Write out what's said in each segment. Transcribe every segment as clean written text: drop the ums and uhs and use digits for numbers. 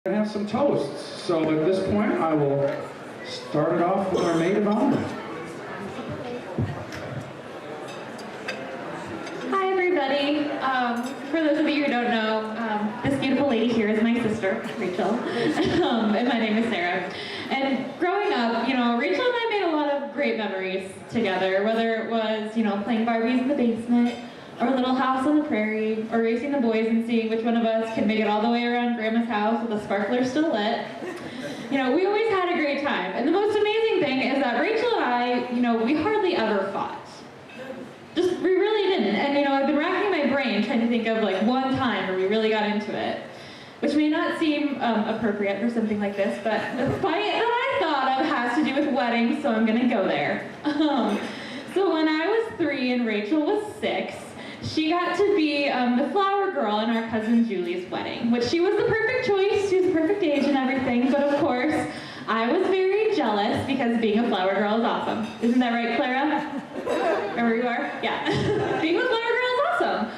And have some toasts. So at this point, I will start it off with our maid of honor. Hi, everybody. For those of you who don't know, this beautiful lady here is my sister, Rachel, and my name is Sarah. And growing up, Rachel and I made a lot of great memories together, whether it was, playing Barbies in the basement, or Little House on the Prairie, or racing the boys and seeing which one of us can make it all the way around Grandma's house with the sparkler still lit. We always had a great time. And the most amazing thing is that Rachel and I, we hardly ever fought. We really didn't. And, I've been racking my brain trying to think of, one time where we really got into it, which may not seem appropriate for something like this, but the fight that I thought of has to do with weddings, so I'm going to go there. So when I was 3 and Rachel was 6, she got to be the flower girl in our cousin Julie's wedding, which she was the perfect choice. She was the perfect age and everything, but of course, I was very jealous because being a flower girl is awesome. Isn't that right, Clara? Wherever you are? Yeah. Being a flower girl is awesome.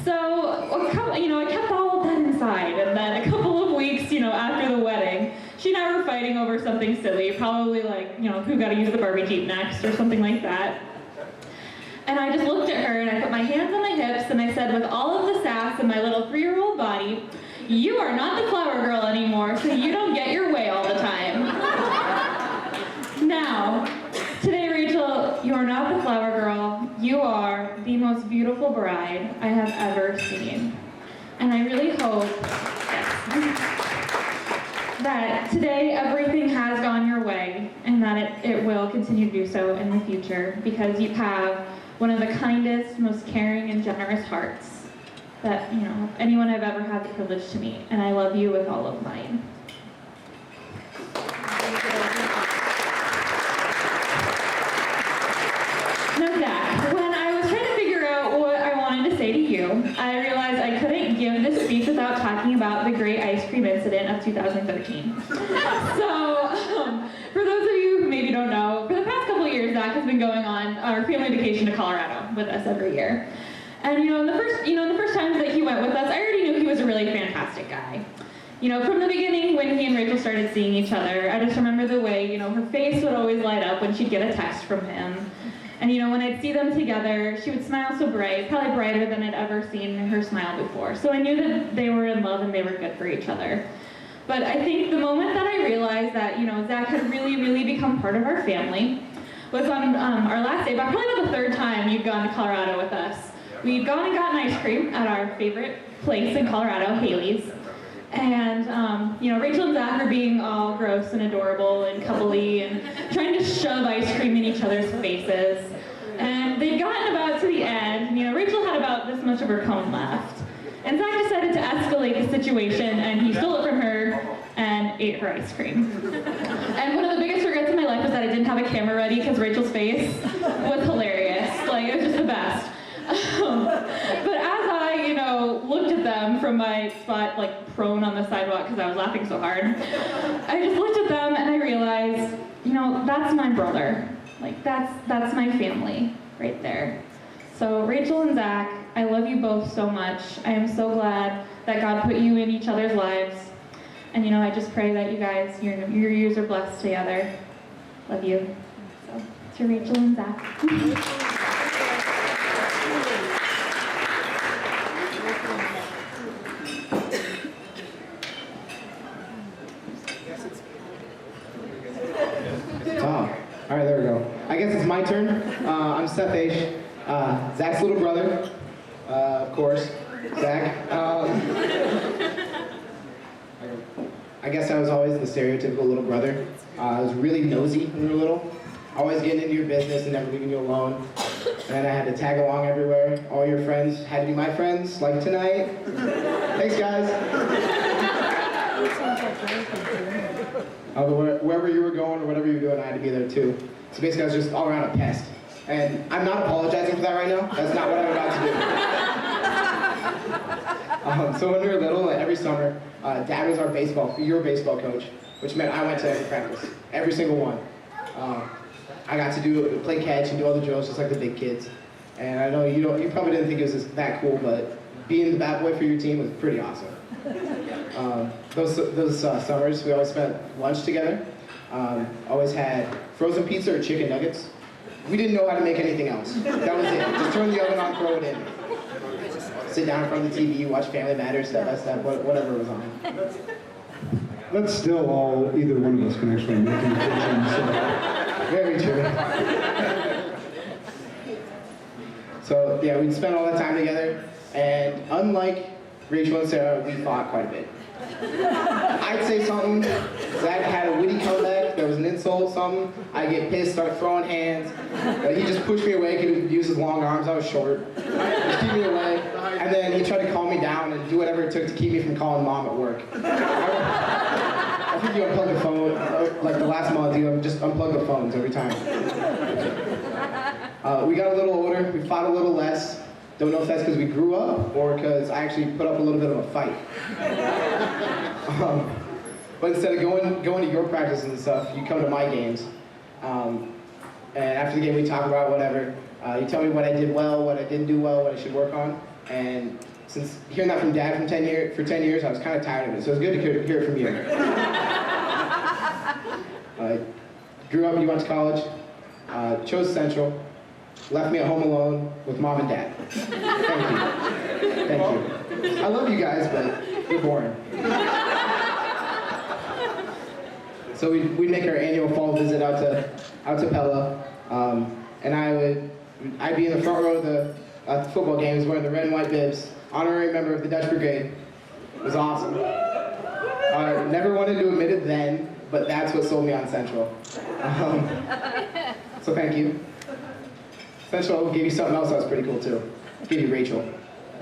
So, I kept all of that inside, and then a couple of weeks, after the wedding, she and I were fighting over something silly, probably who got to use the Barbie Jeep next, or something like that. And I just looked at her and I put my hands on my hips and I said, with all of the sass in my little 3-year-old body, you are not the flower girl anymore, so you don't get your way all the time. Now, today, Rachel, you are not the flower girl. You are the most beautiful bride I have ever seen. And I really hope that today everything has gone your way and that it will continue to do so in the future, because you have one of the kindest, most caring, and generous hearts that, anyone I've ever had the privilege to meet. And I love you with all of mine. Now, Zach, when I was trying to figure out what I wanted to say to you, I realized I couldn't give this speech without talking about the great ice cream incident of 2013. So, for those of you who maybe don't know, for the past couple of years, Zach has been going on our family vacation to Colorado with us every year. And the first times that he went with us, I already knew he was a really fantastic guy. From the beginning, when he and Rachel started seeing each other, I just remember the way, her face would always light up when she'd get a text from him. And when I'd see them together, she would smile so bright, probably brighter than I'd ever seen her smile before. So I knew that they were in love and they were good for each other. But I think the moment that I realized that, Zach had really, really become part of our family was on our last day, but probably about the 3rd time you'd gone to Colorado with us. We'd gone and gotten ice cream at our favorite place in Colorado, Haley's. And, Rachel and Zach were being all gross and adorable and coupley and trying to shove ice cream in each other's faces. And they'd gotten about to the end. Rachel had about this much of her cone left. And Zach decided to escalate the situation, and he stole it from her and ate her ice cream. And one of the biggest regrets in my life was that I didn't have a camera ready, because Rachel's face was hilarious. It was just the best. But as I, looked at them from my spot, prone on the sidewalk because I was laughing so hard, I just looked at them and I realized, that's my brother. That's my family right there. So Rachel and Zach, I love you both so much. I am so glad that God put you in each other's lives. And I just pray that you guys, your years are blessed together. Love you. So, to Rachel and Zach. All right, there we go. I guess it's my turn. I'm Seth H., Zach's little brother, of course, Zach. I guess I was always the stereotypical little brother. I was really nosy when we were little, always getting into your business and never leaving you alone. And I had to tag along everywhere. All your friends had to be my friends, like tonight. Thanks, guys. Wherever you were going or whatever you were doing, I had to be there too. So basically, I was just all around a pest. And I'm not apologizing for that right now. That's not what I'm about to do. So when we were little, every summer, Dad was your baseball coach, which meant I went to every practice, every single one. I got to play catch and do all the drills just like the big kids. And I know you probably didn't think it was that cool, but being the bat boy for your team was pretty awesome. those summers, we always spent lunch together. Always had frozen pizza or chicken nuggets. We didn't know how to make anything else. That was it. Just turn the oven on, throw it in. Sit down in front of the TV, watch Family Matters, step by step, whatever was on. That's still all either one of us can actually make in the kitchen, so. Very true. So yeah, we'd spend all that time together, and unlike Rachel and Sarah, we fought quite a bit. I'd say something, Zach had a witty comeback, there was an insult, something, I'd get pissed, start throwing hands, he just pushed me away, he would use his long arms, I was short, just keep me away, and then he tried to calm me down and do whatever it took to keep me from calling mom at work. I think you unplug the phone, like the last month, you just unplug the phones every time. We got a little older, we fought a little less. Don't know if that's because we grew up or because I actually put up a little bit of a fight. But instead of going to your practices and stuff, you come to my games. And after the game, we talk about whatever. You tell me what I did well, what I didn't do well, what I should work on. And since hearing that from Dad for 10 years, I was kind of tired of it. So it's good to hear it from you. Grew up, you went to college, chose Central. Left me at home alone with Mom and Dad. Thank you. Thank you. I love you guys, but you're boring. So we'd make our annual fall visit out to Pella, and I'd be in the front row of the football games wearing the red and white bibs, honorary member of the Dutch Brigade. It was awesome. I never wanted to admit it then, but that's what sold me on Central. So thank you. Central gave you something else that was pretty cool too. Gave you Rachel.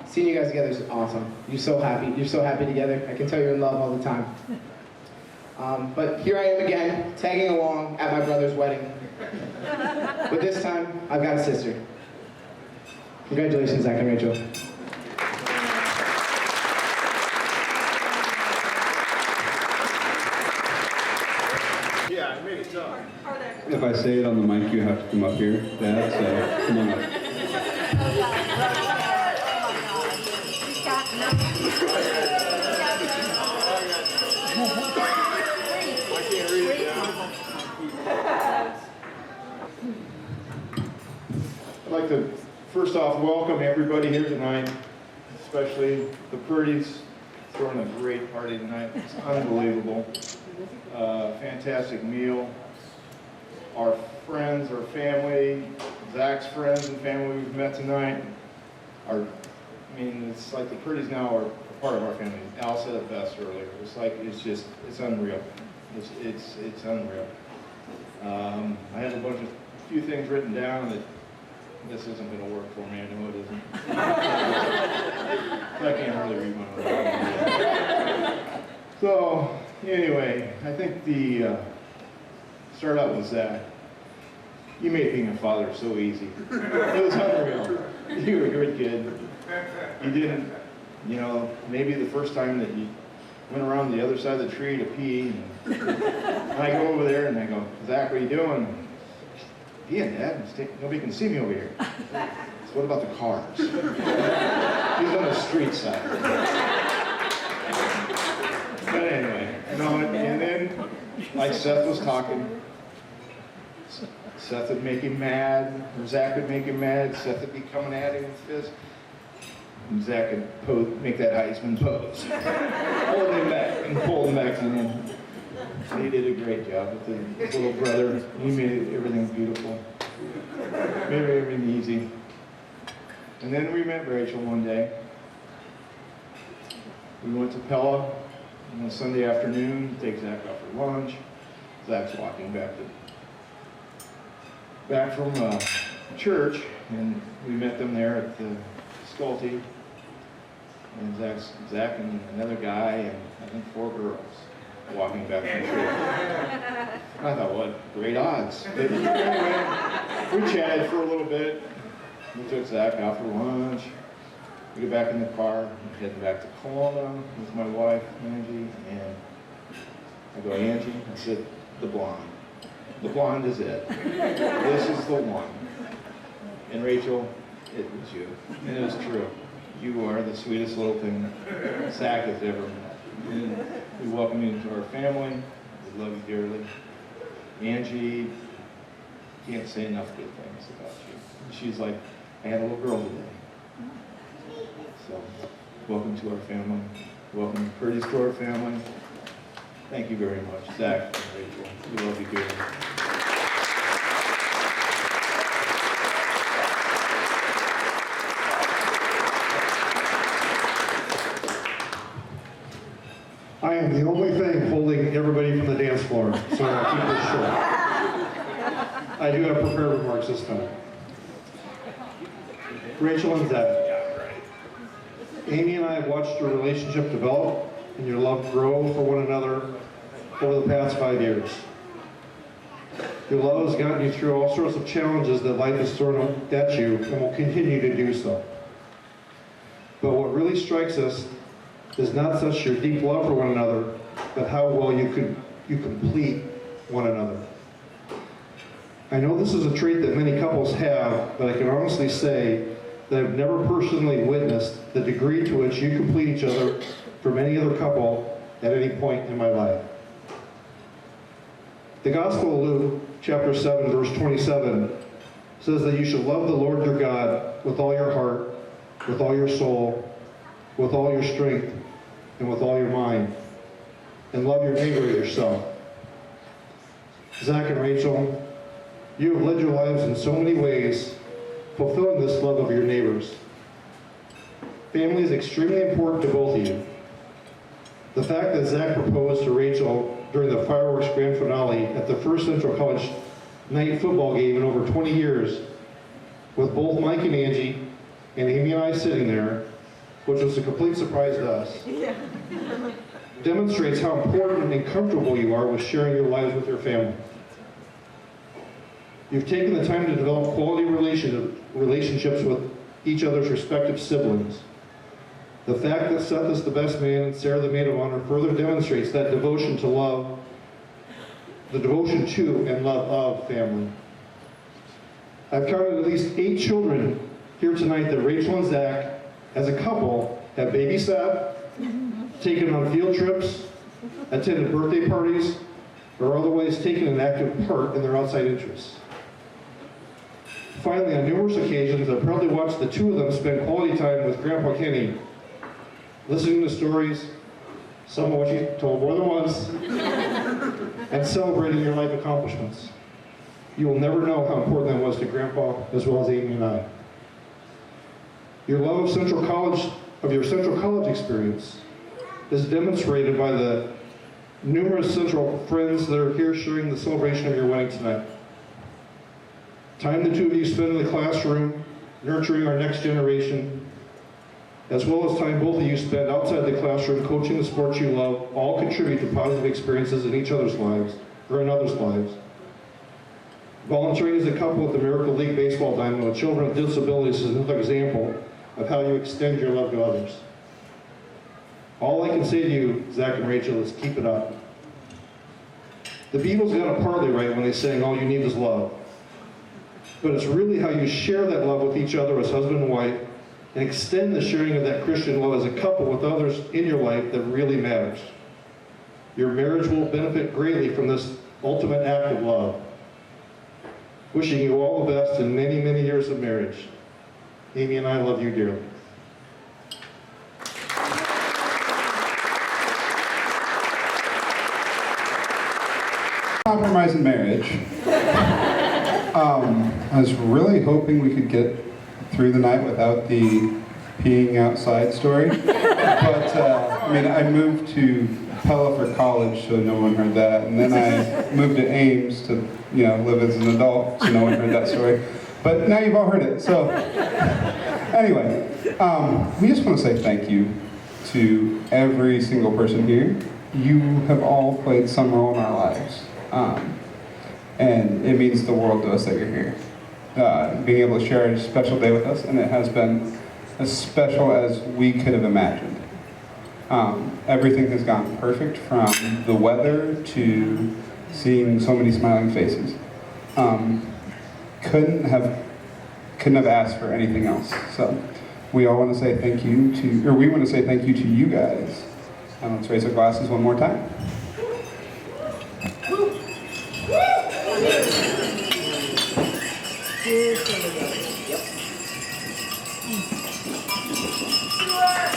Seeing you guys together is awesome. You're so happy. You're so happy together. I can tell you're in love all the time. But here I am again, tagging along at my brother's wedding. But this time, I've got a sister. Congratulations, Zach and Rachel. Yeah, I made it tough. If I say it on the mic, you have to come up here, Dad, so come on up. I'd like to first off welcome everybody here tonight, especially the Purdy's throwing a great party tonight. It's unbelievable. Fantastic meal. Our friends, our family, Zach's friends and family we've met tonight it's like the Purdy's now are part of our family. Al said it best earlier. It's unreal. It's unreal. I have a few things written down that this isn't going to work for me. I know it isn't. I can't hardly read my own. So, anyway, I think start out with Zach. You made being a father so easy. It was unreal. You were a good kid. You didn't, maybe the first time that you went around the other side of the tree to pee, and I go over there and I go, Zach, what are you doing? Yeah, Dad, nobody can see me over here. So what about the cars? He's on the street side. But anyway, and then, like Seth was talking, Seth would make him mad, or Zach would make him mad, Seth would be coming at him with this, and Zach would make that Heisman pose. Holding him back and pulling him back to him. So he did a great job with his little brother. He made everything beautiful. Made everything easy. And then we met Rachel one day. We went to Pella on a Sunday afternoon, take Zach out for lunch. Zach's walking back from church, and we met them there at the Schulte. And Zach and another guy, and I think 4 girls walking back from church. I thought, what great odds. But anyway, we chatted for a little bit. We took Zach out for lunch. We get back in the car, and heading back to Kelowna with my wife, Angie, and I go, Angie, I said, the blonde. The blonde is it. This is the one. And Rachel, it was you. And it was true. You are the sweetest little thing Zach has ever met. And we welcome you into our family. We love you dearly. Angie, can't say enough good things about you. She's like, I had a little girl today. So, welcome to our family. Welcome, Curtis, to our family. Thank you very much, Zach and Rachel. We love you dearly. I am the only thing holding everybody from the dance floor, so I'll keep this short. I do have prepared remarks this time. Rachel and Zach, Amy and I have watched your relationship develop and your love grow for one another over the past 5 years. Your love has gotten you through all sorts of challenges that life has thrown at you and will continue to do so. But what really strikes us is not such your deep love for one another, but how well you complete one another. I know this is a trait that many couples have, but I can honestly say that I've never personally witnessed the degree to which you complete each other from any other couple at any point in my life. The Gospel of Luke, chapter 7, verse 27, says that you should love the Lord your God with all your heart, with all your soul, with all your strength, and with all your mind, and love your neighbor as yourself. Zach and Rachel, you have led your lives in so many ways, fulfilling this love of your neighbors. Family is extremely important to both of you. The fact that Zach proposed to Rachel during the fireworks grand finale at the first Central College night football game in over 20 years, with both Mike and Angie and Amy and I sitting there, which was a complete surprise to us, demonstrates how important and comfortable you are with sharing your lives with your family. You've taken the time to develop quality relationships with each other's respective siblings. The fact that Seth is the best man and Sarah the maid of honor further demonstrates that devotion to love, the devotion to and love of family. I've counted at least 8 children here tonight that Rachel and Zach, as a couple, have babysat, taken on field trips, attended birthday parties, or otherwise taken an active part in their outside interests. Finally, on numerous occasions, I've proudly watched the two of them spend quality time with Grandpa Kenny, listening to stories, some of which he told more than once, and celebrating your life accomplishments. You will never know how important that was to Grandpa, as well as Amy and I. Your love of your Central College experience is demonstrated by the numerous Central friends that are here sharing the celebration of your wedding tonight. Time the two of you spend in the classroom, nurturing our next generation, as well as time both of you spend outside the classroom coaching the sports you love, all contribute to positive experiences in each other's lives, or in others' lives. Volunteering as a couple at the Miracle League baseball diamond with children with disabilities is another example of how you extend your love to others. All I can say to you, Zach and Rachel, is keep it up. The Beatles got it partly right when they sang, "All you need is love." But it's really how you share that love with each other as husband and wife, and extend the sharing of that Christian love as a couple with others in your life that really matters. Your marriage will benefit greatly from this ultimate act of love. Wishing you all the best in many, many years of marriage. Amy and I love you dearly. Compromise in marriage. I was really hoping we could get through the night without the peeing outside story. But, I moved to Pella for college, so no one heard that. And then I moved to Ames to, live as an adult, so no one heard that story. But now you've all heard it. So, anyway, we just want to say thank you to every single person here. You have all played some role in our lives. And it means the world to us that you're here. Being able to share a special day with us, and it has been as special as we could have imagined. Everything has gone perfect, from the weather to seeing so many smiling faces. Couldn't have asked for anything else. So we all want to say thank you to, or we want to say thank you to you guys And let's raise our glasses one more time. Yep.